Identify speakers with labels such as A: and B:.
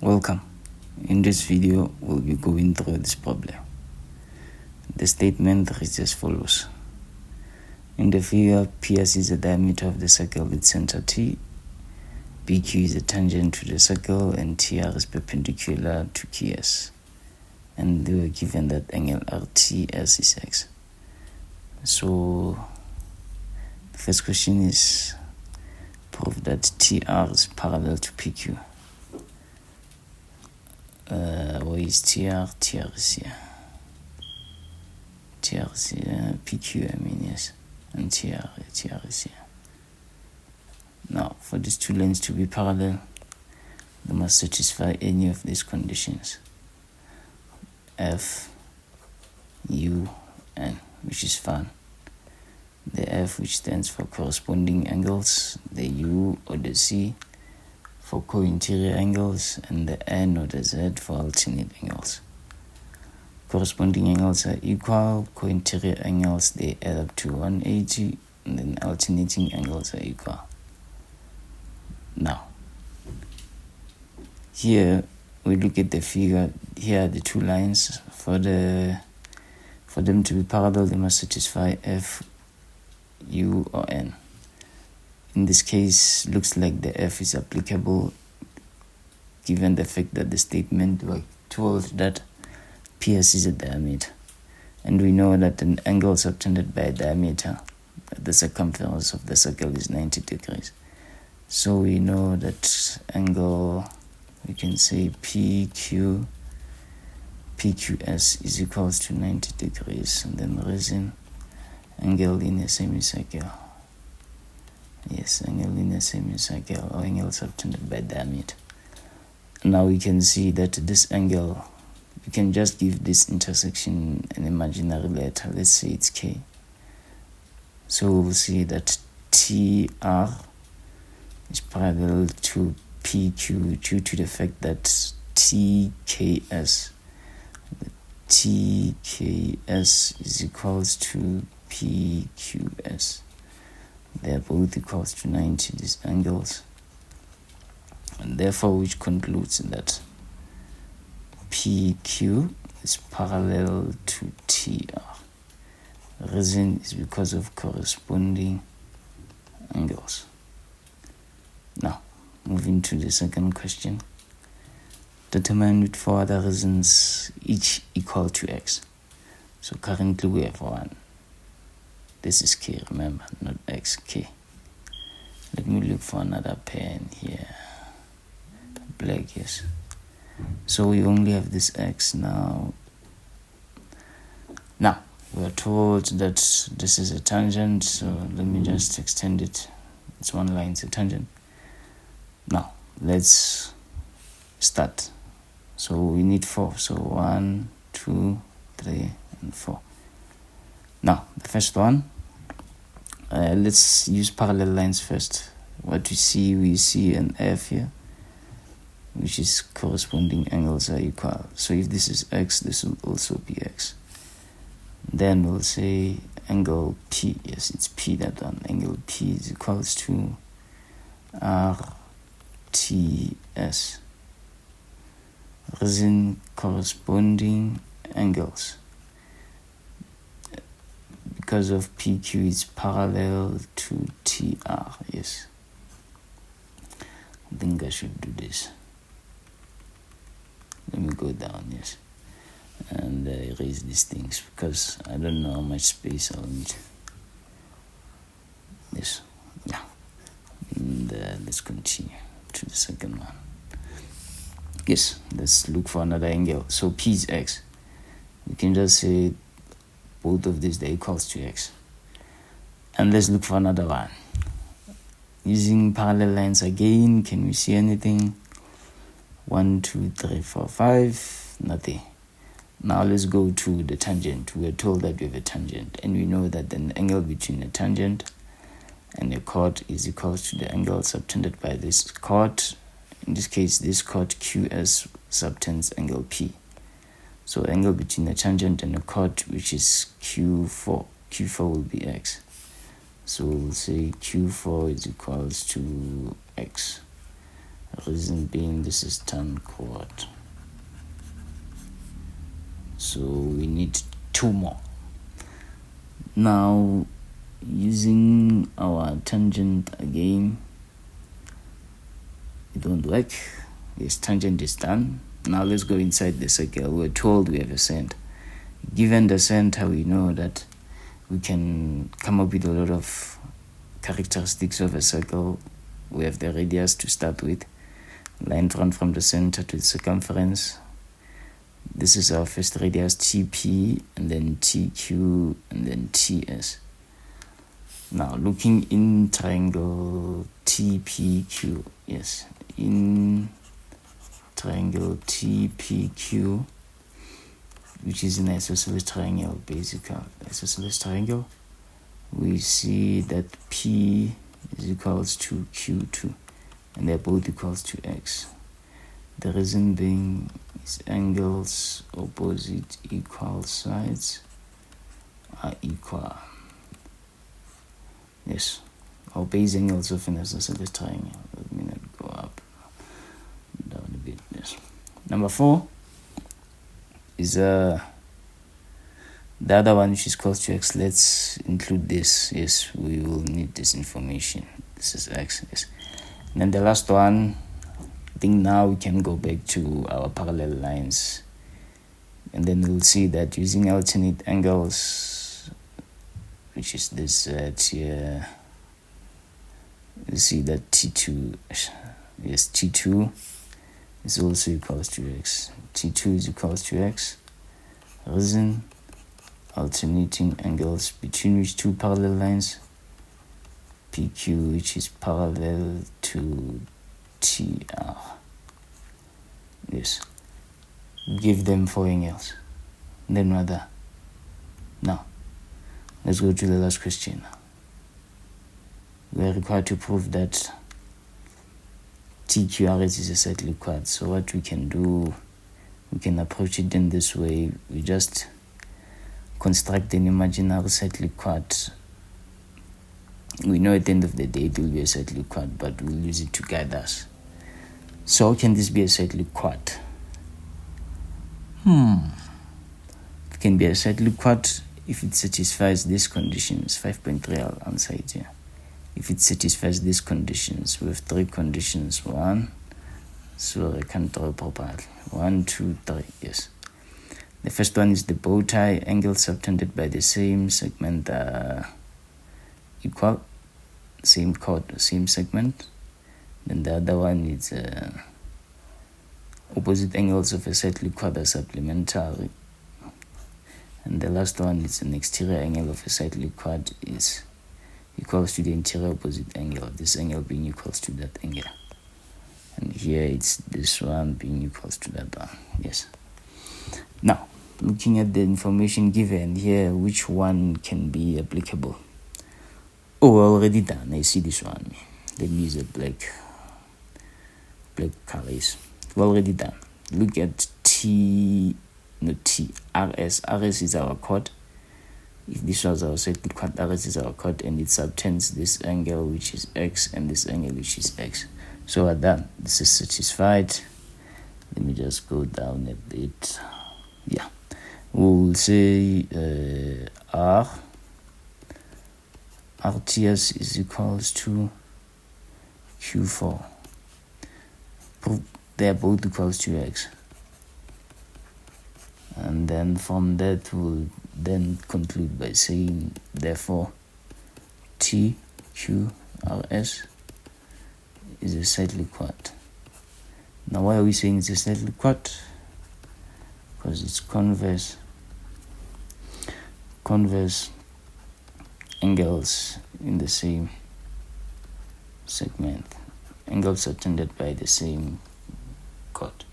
A: Welcome. In this video, we'll be going through this problem. The statement reads as follows. In the figure, PS is the diameter of the circle with center T, PQ is a tangent to the circle, and TR is perpendicular to QS. And they were given that angle RTS is X. So, the first question is, prove that TR is parallel to PQ. Where is TR? TR is here. TR is here. PQ, I mean, yes. And TR is here. Now, for these two lines to be parallel, they must satisfy any of these conditions. F, U, N, which is fine. The F, which stands for corresponding angles, the U or the C for co-interior angles, and the N or the Z for alternate angles. Corresponding angles are equal, co-interior angles they add up to 180, and then alternating angles are equal. Now, here we look at the figure. Here are the two lines. For them to be parallel, they must satisfy F, U, or N. In this case, looks like the F is applicable given the fact that the statement was told that PS is a diameter. And we know that an angle subtended by a diameter, the circumference of the circle is 90 degrees. So we know that angle, we can say PQS is equals to 90 degrees, and then reason angle in a semicircle. Yes, angle in a semicircle or angle subtended by diameter. Now we can see that this angle, we can just give this intersection an imaginary letter. Let's say it's K. So we'll see that TR is parallel to PQ due to the fact that TKS is equals to PQS. They are both equals to 90, these angles, and therefore which concludes that PQ is parallel to TR. Reason is because of corresponding angles. Now, moving to the second question. Determine with 4 other reasons each equal to X. So currently we have 1. This is K, remember, not X, K. Let me look for another pen here. Black, yes. So we only have this X now. Now, we are told that this is a tangent, so let me just extend it. It's one line, it's a tangent. Now, let's start. So we need 4. So 1, 2, 3, and 4. Now, the first one, let's use parallel lines first. What we see an F here, which is corresponding angles are equal. So if this is X, this will also be X. Then we'll say angle P, yes, it's P, that one. Angle P is equals to RTS. Reason corresponding angles. Because of PQ is parallel to TR, yes. I think I should do this. Let me go down, yes. And erase these things because I don't know how much space I'll need. Yes, yeah. And let's continue to the second one. Yes, let's look for another angle. So P is X. We can just say both of these, they're equals to X. And let's look for another one. Using parallel lines again, can we see anything? 1, 2, 3, 4, 5, nothing. Now let's go to the tangent. We are told that we have a tangent, and we know that an angle between a tangent and a chord is equal to the angle subtended by this chord. In this case, this chord QS subtends angle P. So angle between a tangent and a chord, which is Q4. Q4 will be X. So we'll say Q4 is equals to X. Reason being, this is tan quad. So we need 2 more. Now, using our tangent again, it won't work. Yes, tangent is done. Now let's go inside the circle. We're told we have a center. Given the center, we know that we can come up with a lot of characteristics of a circle. We have the radius to start with. Line run from the center to the circumference. This is our first radius, TP, and then TQ, and then TS. Now, looking in triangle TPQ, yes, in triangle TPQ, which is an isosceles triangle, basically. Isosceles triangle, we see that P is equals to Q2, and they're both equals to X. The reason being is angles opposite equal sides are equal. Yes, our base angles of an isosceles triangle. Let me not go up, down a bit. Yes. Number 4 is the other one, which is close to X. Let's include this. Yes, we will need this information. This is X. Yes. And then the last one, I think now we can go back to our parallel lines, and then we'll see that using alternate angles, which is this here, you see that T2, yes, T2 is also equals to X. T2 is equals to X. Reason, alternating angles between which 2 parallel lines, PQ, which is parallel to TR. Yes, give them 4 angles. Then rather, now let's go to the last question. We are required to prove that TQRS is a cyclic quad. So what we can do, we can approach it in this way. We just construct an imaginary cyclic quad. We know at the end of the day it will be a cyclic quad, but we'll use it to guide us. So how can this be a cyclic quad? It can be a cyclic quad if it satisfies these conditions. 5.3, I'll answer it here. If it satisfies these conditions, we have 3 conditions. 1, so I can draw properly. 1, 2, 3, yes. The first one is the bow tie angle subtended by the same segment equal, same chord, same segment. Then the other one is opposite angles of a cyclic quad are supplementary. And the last one is an exterior angle of a cyclic quad is equals to the interior opposite angle, this angle being equals to that angle. And here it's this one being equals to that one. Yes. Now, looking at the information given here, which one can be applicable? Oh, we're already done. I see this one. Let me use a black colors. We're already done. Look at RS. RS is our chord. If this was our cyclic quad, RS is our chord, and it subtends this angle which is X and this angle which is X. So we're done. This is satisfied. Let me just go down a bit. Yeah. We'll say RTS is equals to Q4. They're both equals to X. And then from that we'll then conclude by saying therefore TQRS is a cyclic quad. Now why are we saying it's a cyclic quad? Because it's converse angles in the same segment. Angles are tended by the same chord.